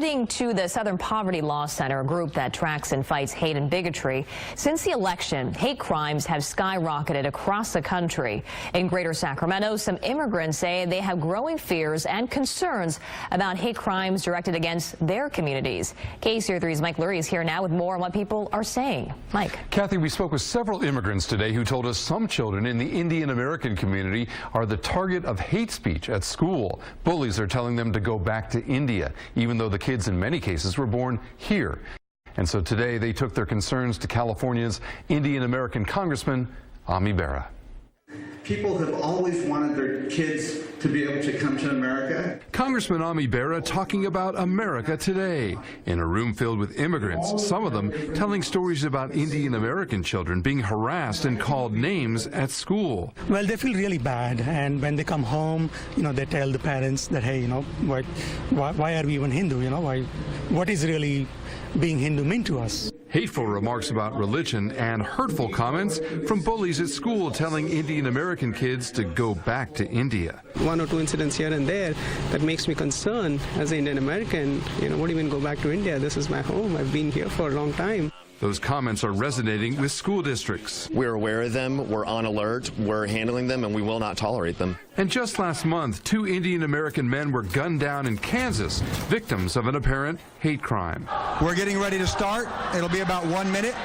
According to the Southern Poverty Law Center, a group that tracks and fights hate and bigotry, since the election, hate crimes have skyrocketed across the country. In Greater Sacramento, some immigrants say they have growing fears and concerns about hate crimes directed against their communities. KCRA3's Mike Lurie is here now with more on what people are saying. Mike. Kathy, we spoke with several immigrants today who told us some children in the Indian American community are the target of hate speech at school. Bullies are telling them to go back to India, even though the kids in many cases were born here. And so today they took their concerns to California's Indian American Congressman Bera. People have always wanted their kids to be able to come to America. Congressman Bera talking about America today in a room filled with immigrants, some of them telling stories about Indian American children being harassed and called names at school. Well, they feel really bad, and when they come home, they tell the parents that, hey, why are we even Hindu? What is really being Hindu mean to us? Hateful remarks about religion and hurtful comments from bullies at school telling Indian American kids to go back to India. One or two incidents here and there that makes me concerned as an Indian American. Won't even go back to India. This is my home. I've been here for a long time. Those comments are resonating with school districts. We're aware of them, we're on alert, we're handling them, and we will not tolerate them. And just last month, 2 Indian American men were gunned down in Kansas, victims of an apparent hate crime. We're getting ready to start. It'll be about 1 minute.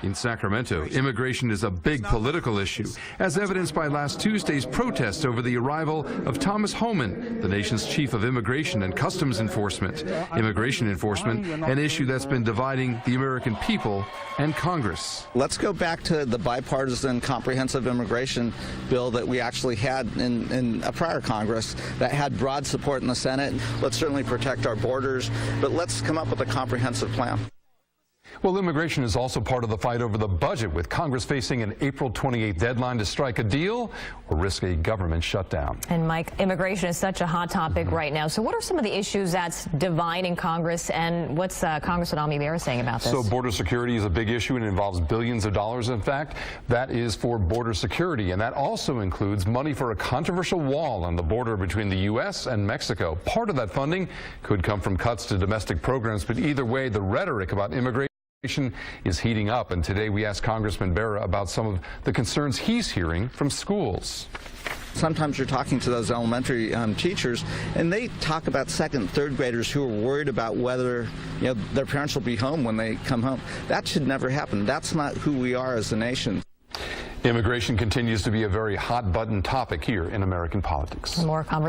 In Sacramento, immigration is a big political issue, as evidenced by last Tuesday's protest over the arrival of Thomas Homan, the nation's chief of immigration and customs enforcement. Immigration enforcement, an issue that's been dividing the American people and Congress. Let's go back to the bipartisan comprehensive immigration bill that we actually had in a prior Congress that had broad support in the Senate. Let's certainly protect our borders, but let's come up with a comprehensive plan. Well, immigration is also part of the fight over the budget, with Congress facing an April 28th deadline to strike a deal or risk a government shutdown. And Mike, immigration is such a hot topic right now. So what are some of the issues that's dividing Congress, and what's Congressman Bera saying about this? So border security is a big issue and involves billions of dollars. In fact, that is for border security, and that also includes money for a controversial wall on the border between the U.S. and Mexico. Part of that funding could come from cuts to domestic programs, but either way, the rhetoric about immigration is heating up, and today we asked Congressman Bera about some of the concerns he's hearing from schools. Sometimes you're talking to those elementary teachers, and they talk about second and third graders who are worried about whether their parents will be home when they come home. That should never happen. That's not who we are as a nation. Immigration continues to be a very hot button topic here in American politics. More conversation.